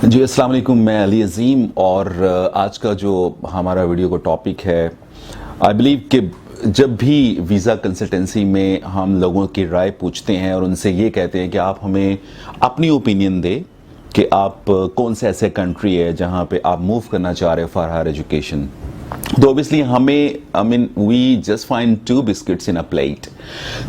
जी अस्सलाम वालेकुम। मैं अली अजीम और आज का जो हमारा वीडियो का टॉपिक है, आई बिलीव कि जब भी वीज़ा कंसल्टेंसी में हम लोगों की राय पूछते हैं और उनसे ये कहते हैं कि आप हमें अपनी ओपिनियन दें कि आप कौन से ऐसे कंट्री है जहाँ पे आप मूव करना चाह रहे हो फॉर हायर एजुकेशन, तो ऑब्वियसली हमें we just find two biscuits in a plate.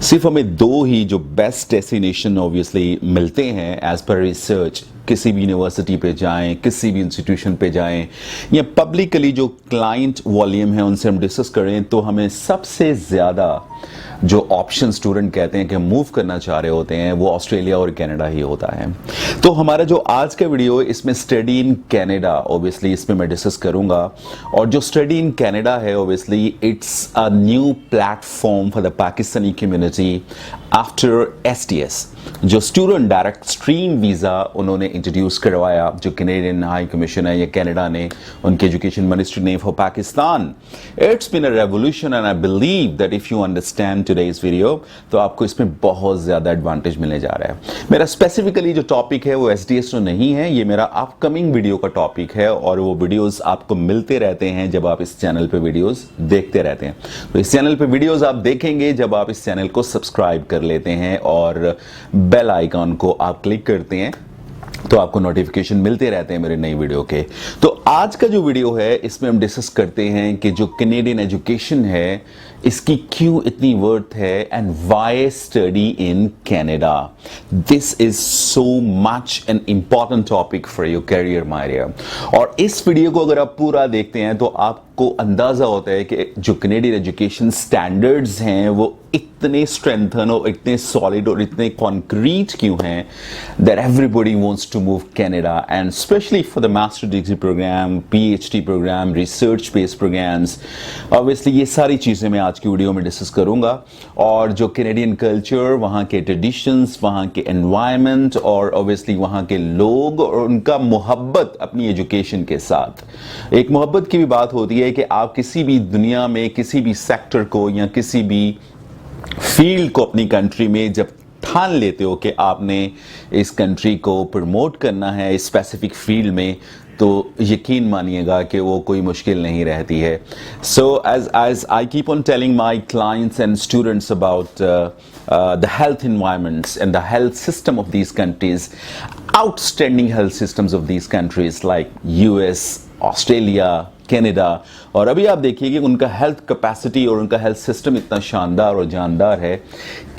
सिर्फ हमें दो ही जो बेस्ट डेस्टिनेशन ऑब्वियसली मिलते हैं एज पर रिसर्च। किसी भी यूनिवर्सिटी पे जाएं, किसी भी इंस्टीट्यूशन पे जाएं या पब्लिकली जो क्लाइंट वॉल्यूम है उनसे हम डिस्कस करें, तो हमें सबसे ज़्यादा जो ऑप्शन स्टूडेंट कहते हैं कि मूव करना चाह रहे होते हैं वो ऑस्ट्रेलिया और कनाडा ही होता है। तो हमारा जो आज का वीडियो है इसमें स्टडी इन कनाडा ऑब्वियसली इसमें मैं डिस्कस करूंगा। और जो स्टडी इन कनाडा है obviously it's a new platform for the Pakistani community after STS, जो स्टूडेंट डायरेक्ट स्ट्रीम वीज़ा उन्होंने इंट्रोड्यूस करवाया, जो कैनेडियन हाई कमीशन है या कनाडा ने, उनके एजुकेशन मिनिस्ट्री ने for Pakistan. It's been a revolution and I believe that if you understand today's video तो आपको इसमें बहुत ज़्यादा एडवांटेज मिलने जा रहा है। मेरा स्पेसिफिकली जो टॉपिक है वो एसडीएस तो नहीं है, ये मेरा अपकमिंग वीडियो का टॉपिक है और वो वीडियोस आपको मिलते रहते हैं जब आप इस चैनल पे वीडियोस देखते रहते हैं। तो इस चैनल पे वीडियोस आप देखेंगे जब आप इस चैनल को सब्सक्राइब कर लेते हैं और बेल आइकॉन को आप क्लिक करते हैं तो आपको नोटिफिकेशन मिलते रहते हैं मेरे नई वीडियो के। तो आज का जो वीडियो है इसमें हम डिस्कस करते हैं कि जो कैनेडियन एजुकेशन है इसकी क्यों इतनी वर्थ है and why study in Canada. This is so much an important topic for your career my dear. और इस वीडियो को अगर आप पूरा देखते हैं तो आपको अंदाजा होता है कि जो कैनेडियन एजुकेशन स्टैंडर्ड्स हैं वो इतने स्ट्रेंथन और इतने सॉलिड और इतने कॉन्क्रीट क्यों हैं that everybody wants to move Canada, and specially for the master degree program, PhD program, research based programs. Obviously ये सारी चीज़ें मैं आज की वीडियो में डिस्कस करूंगा। और जो कैनेडियन कल्चर, वहाँ के ट्रेडिशंस, वहाँ के एनवायरनमेंट और ऑब्वियसली वहाँ के लोग और उनका मोहब्बत अपनी एजुकेशन के साथ। एक मोहब्बत की भी बात होती है कि आप किसी भी दुनिया में किसी भी सेक्टर को या किसी भी फील्ड को अपनी कंट्री में जब ठान लेते हो कि आपने इस कंट्री को प्रमोट करना है इस स्पेसिफिक फील्ड में, तो यकीन मानिएगा कि वो कोई मुश्किल नहीं रहती है। सो as I keep on telling my clients and students about the health environments and the health system of these countries, outstanding health systems of these countries like US, Australia, Canada. और अभी आप देखिए कि उनका हेल्थ कैपेसिटी और उनका health system इतना शानदार और जानदार है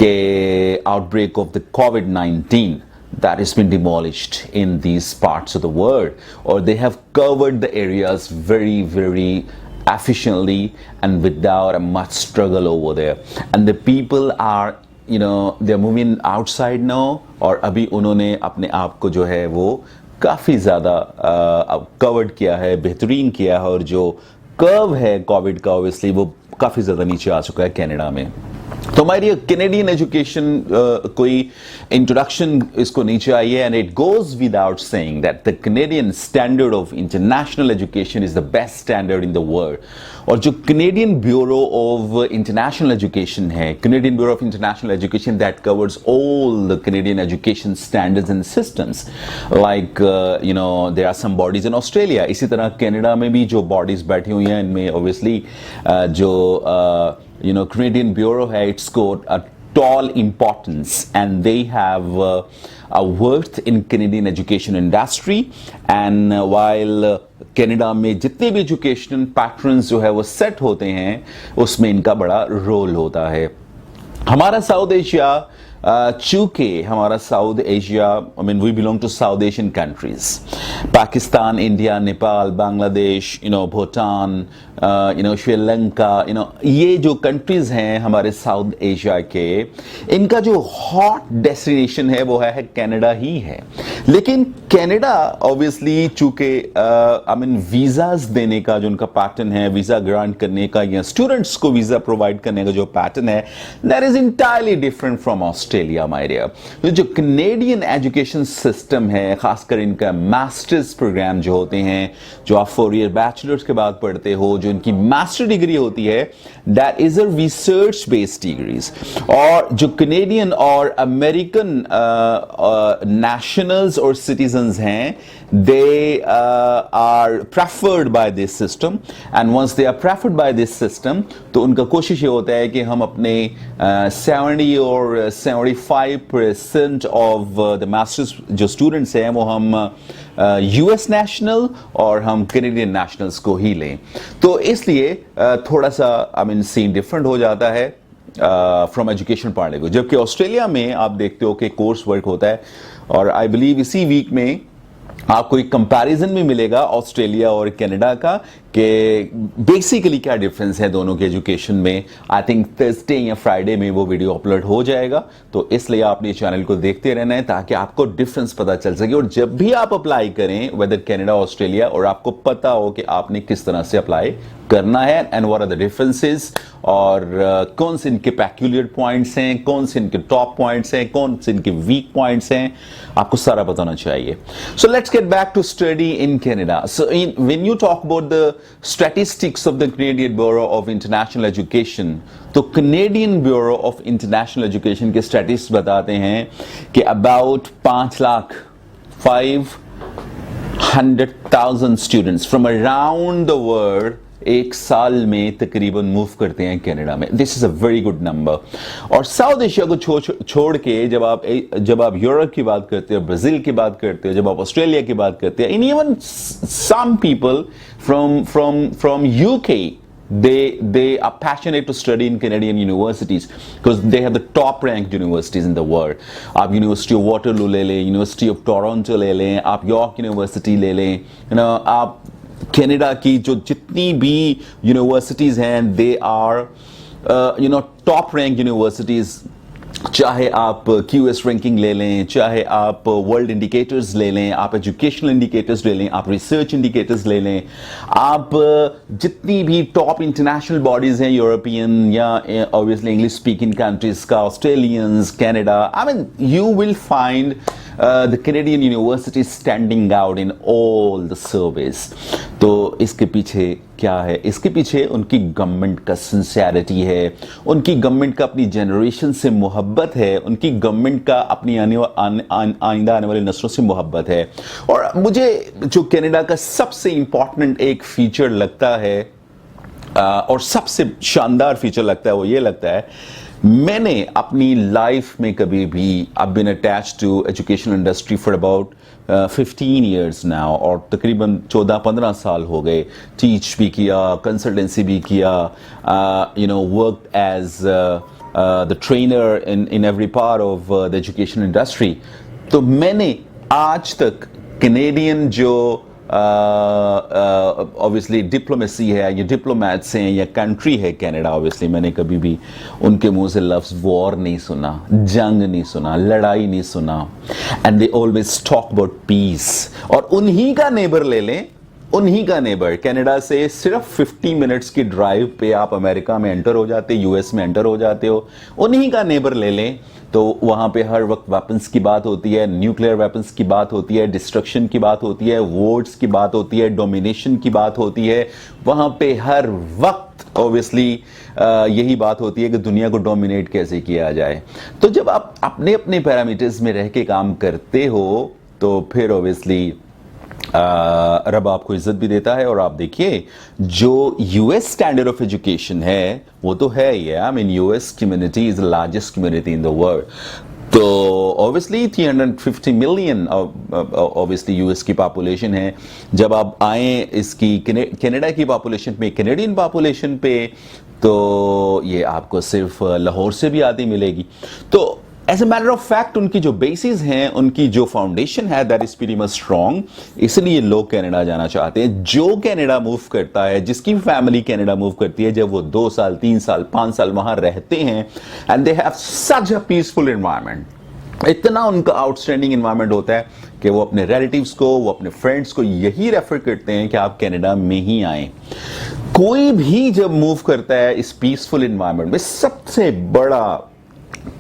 कि outbreak of the covid that has been demolished in these parts of the world, or they have covered the areas very efficiently and without a much struggle over there, and the people are they're moving outside now। और अभी उन्होंने अपने आप को जो है वो काफ़ी ज़्यादा कवर्ड किया है, बेहतरीन किया है, और जो कर्व है कोविड का ऑब्वियसली वो काफ़ी ज़्यादा नीचे आ चुका है कनाडा में। तो हमारी कैनेडियन एजुकेशन कोई इंट्रोडक्शन इसको नहीं चाहिए, and it goes without saying that the Canadian standard of international education is the best standard in the world. और जो Canadian bureau of international education है, Canadian bureau of international education that covers all the Canadian education standards and systems, like there are some bodies in Australia. इसी तरह Canada में भी जो bodies बैठी हुई हैं इनमें ऑब्वियसली जो Canadian Bureau है, it's got a tall importance and they have a worth in Canadian education industry, and while Canada में जितने भी एजुकेशन पैटर्न्स जो है वो सेट होते हैं उसमें इनका बड़ा रोल होता है। हमारा साउथ एशिया, चूंकि हमारा South Asia, we belong to South Asian countries, Pakistan, India, Nepal, Bangladesh, Bhutan, Sri Lanka, ये जो कंट्रीज हैं हमारे साउथ एशिया के, इनका जो हॉट डेस्टिनेशन है वो है कनाडा ही है। लेकिन कनाडा ऑब्वियसली चूंकि वीजाज देने का जो उनका पैटर्न है, वीजा ग्रांट करने का या स्टूडेंट्स को वीजा प्रोवाइड करने का जो पैटर्न है, that is entirely different from Australia my dear. जो कैनेडियन एजुकेशन सिस्टम है, खासकर इनका मास्टर्स प्रोग्राम जो होते हैं, जो आप 4 ईयर बैचलर्स के बाद पढ़ते हो, जो इनकी मास्टर डिग्री होती है, that is a research based degrees. और जो कैनेडियन और अमेरिकन नेशनल्स और सिटीजन्स हैं, they are preferred by this system, and once they are preferred by this system, तो उनका कोशिश ये होता है कि हम अपने 70 और 75% ऑफ द मास्टर्स जो स्टूडेंट्स हैं वो हम यूएस नेशनल और हम कैनेडियन नेशनल्स को ही लें। तो इसलिए थोड़ा सा आई मीन सीन डिफरेंट हो जाता है from education point of view. जबकि ऑस्ट्रेलिया में आप देखते हो कि कोर्स वर्क होता है, और आई बिलीव इसी वीक में आपको एक कंपैरिजन भी मिलेगा ऑस्ट्रेलिया और कनाडा का कि बेसिकली क्या डिफरेंस है दोनों के एजुकेशन में। आई थिंक थर्सडे या फ्राइडे में वो वीडियो अपलोड हो जाएगा, तो इसलिए आपने चैनल को देखते रहना है ताकि आपको डिफरेंस पता चल सके, और जब भी आप अप्लाई करें वेदर कनाडा ऑस्ट्रेलिया, और आपको पता हो कि आपने किस तरह से अप्लाई करना है and what are the differences, और कौन से इनके पेक्यूलियर पॉइंट्स हैं, कौन से इनके टॉप पॉइंट्स हैं, कौन से इनके वीक पॉइंट्स हैं, आपको सारा पता होना चाहिए। So let's get back to study in Canada. So when you talk about the statistics of the Canadian Bureau of International Education, तो Canadian Bureau of International Education के स्टैटिस्टिक्स बताते हैं कि about 5,500,000 students from around the world एक साल में तकरीबन move करते हैं कनाडा में। This is a very good number. और साउथ एशिया को छोड़ के जब आप यूरोप की बात करते हो, ब्राजील की बात करते हो, जब आप ऑस्ट्रेलिया की बात करते हो, in even some people from UK, they are passionate to study in Canadian universities because they have the top ranked universities in the world. आप यूनिवर्सिटी ऑफ वाटरलू ले लें, यूनिवर्सिटी ऑफ टोरंटो ले लें, आप यॉर्क यूनिवर्सिटी ले लें, आप Canada की जो जितनी भी यूनिवर्सिटीज हैं, they are top rank universities. चाहे आप QS रैंकिंग ले लें, चाहे आप वर्ल्ड इंडिकेटर्स ले लें, आप एजुकेशनल इंडिकेटर्स ले लें, आप रिसर्च इंडिकेटर्स ले लें, आप जितनी भी टॉप इंटरनेशनल बॉडीज हैं, यूरोपियन या ऑब्वियसली इंग्लिश स्पीकिंग कंट्रीज का, Australians, Canada, I mean you will find the Canadian universities standing out in all the surveys. तो इसके पीछे क्या है? इसके पीछे उनकी गवर्नमेंट का सिंसियरिटी है, उनकी गवर्नमेंट का अपनी जनरेशन से मोहब्बत है, उनकी गवर्नमेंट का अपनी आइंदा आने वाली नस्लों से मोहब्बत है। और मुझे जो कनाडा का सबसे इंपॉर्टेंट एक फीचर लगता है और सबसे शानदार फीचर लगता है, वो ये लगता है, मैंने अपनी लाइफ में कभी भी I been attached to education industry for about 15 years now, और तकरीबन 14-15 साल हो गए। टीच भी किया, कंसल्टेंसी भी किया, work as the trainer in every part of the education industry. तो मैंने आज तक कैनेडियन जो ऑब्वियसली डिप्लोमेसी है या डिप्लोमैट्स हैं या कंट्री है कनाडा, ऑब्वियसली मैंने कभी भी उनके मुंह से लफ्ज वॉर नहीं सुना, जंग नहीं सुना, लड़ाई नहीं सुना। And they always talk about piece. और उन्हीं का नेबर ले लें, उन्हीं का नेबर, कनाडा से सिर्फ 50 मिनट्स की ड्राइव पे आप अमेरिका में एंटर हो जाते, यूएस में एंटर हो जाते हो। उन्हीं का नेबर ले लें तो वहां पे हर वक्त वेपन्स की बात होती है, न्यूक्लियर वेपन्स की बात होती है, डिस्ट्रक्शन की बात होती है, वॉर्स की बात होती है, डोमिनेशन की बात होती है। वहां पे हर वक्त ऑब्वियसली यही बात होती है कि दुनिया को डोमिनेट कैसे किया जाए। तो जब आप अपने अपने पैरामीटर्स में रह के काम करते हो तो फिर ऑब्वियसली रब आपको इज्जत भी देता है। और आप देखिए जो यूएस स्टैंडर्ड ऑफ एजुकेशन है वो तो है ही है। I mean US community is the largest community in the world. तो ऑब्वियसली 350 मिलियन ऑब्वियसली यूएस की पॉपुलेशन है। जब आप आए इसकी कनाडा की पॉपुलेशन पे, कैनेडियन पॉपुलेशन पे, तो ये आपको सिर्फ लाहौर से भी आधी मिलेगी। तो as a matter of fact उनकी जो बेसिस हैं, उनकी जो फाउंडेशन है, that is very much strong. इसलिए लोग कनाडा जाना चाहते हैं। जो कनाडा मूव करता है, जिसकी फैमिली कनाडा मूव करती है, जब वो 2 साल 3 साल 5 साल वहां रहते हैं, and they have such a peaceful environment, इतना उनका आउटस्टैंडिंग एनवायरनमेंट होता है कि वो अपने रिलेटिव्स को, वो अपने फ्रेंड्स को यही रेफर करते हैं कि आप कनाडा में ही आएं। कोई भी जब मूव करता है इस पीसफुल एनवायरनमेंट में, सबसे बड़ा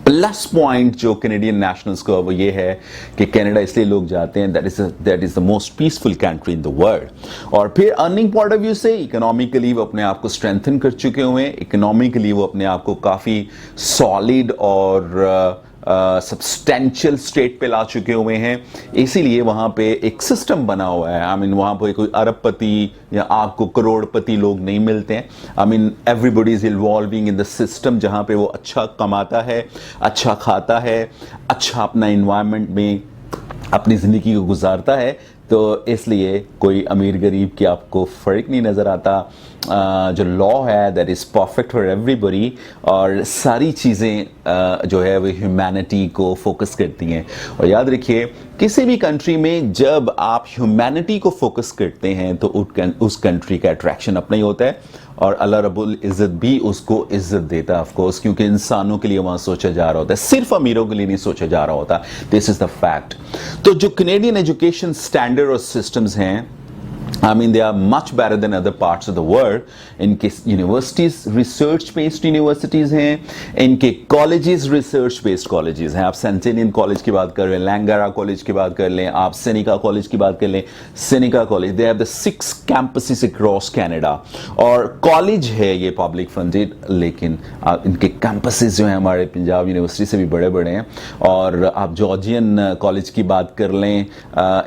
प्लस पॉइंट जो कैनेडियन नेशनल्स को वो ये है कि कनाडा इसलिए लोग जाते हैं, that is the most peaceful country in the world. और फिर अर्निंग पॉइंट ऑफ व्यू से इकोनॉमिकली वो अपने आप को स्ट्रेंथन कर चुके हुए हैं। इकोनॉमिकली वो अपने आप को काफी सॉलिड और सब्सटेंशियल स्टेट पे ला चुके हुए हैं, इसीलिए वहां पे एक सिस्टम बना हुआ है। आई मीन वहां पे कोई अरबपति या आपको करोड़पति लोग नहीं मिलते हैं। I mean everybody is involving in the system, जहां पे वो अच्छा कमाता है, अच्छा खाता है, अच्छा अपना इन्वायरमेंट में अपनी ज़िंदगी को गुजारता है। तो इसलिए कोई अमीर गरीब की आपको फ़र्क नहीं नज़र आता। जो लॉ है that is perfect for everybody, और सारी चीज़ें जो है वो ह्यूमैनिटी को फोकस करती हैं। और याद रखिए, किसी भी कंट्री में जब आप ह्यूमैनिटी को फोकस करते हैं तो उस कंट्री का अट्रैक्शन अपना ही होता है, और अल्लाह रब्बुल इज़्ज़त भी उसको इज़्ज़त देता है ऑफ कोर्स, क्योंकि इंसानों के लिए वहाँ सोचा जा रहा होता है, सिर्फ अमीरों के लिए नहीं सोचा जा रहा होता। This is the fact. तो जो कनेडियन एजुकेशन स्टैंडर्ड और सिस्टम्स हैं, I mean, they are much better than other parts of the world. इनके universities research based universities हैं, इनके colleges research based colleges हैं। आप सेंटेनियन कॉलेज की बात कर लें, लैंगारा कॉलेज की बात कर लें, आप सेनिका कॉलेज की बात कर लें, Seneca college, they have the 6 campuses across Canada। और कॉलेज है ये पब्लिक फंडेड, लेकिन इनके कैंपसेस जो हैं हमारे पंजाब यूनिवर्सिटी से भी बड़े बड़े हैं। और आप जॉर्जियन कॉलेज की बात कर लें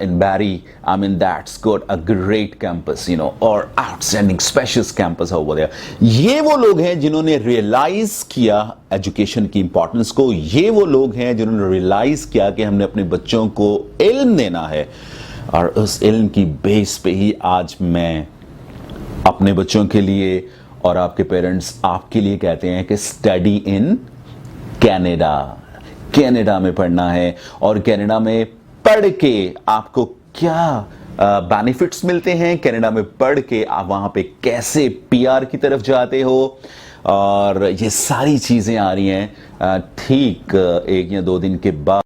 इन बैरी, I mean that's got a great campus, you know, or outstanding spacious campus over there। ये वो लोग हैं जिन्होंने रियलाइज किया एजुकेशन की इंपॉर्टेंस को। ये वो लोग हैं जिन्होंने रियलाइज किया कि हमने अपने बच्चों को इल्म देना है, और उस इल्म की बेस पे ही आज मैं अपने बच्चों के लिए और आपके पेरेंट्स आपके लिए कहते हैं कि स्टडी इन कनाडा। कनाडा में पढ़ना है, और कनाडा में पढ़ के आपको क्या बेनिफिट्स मिलते हैं, कनाडा में पढ़ के आप वहां पे कैसे पीआर की तरफ जाते हो, और ये सारी चीजें आ रही हैं ठीक 1 या 2 दिन के बाद।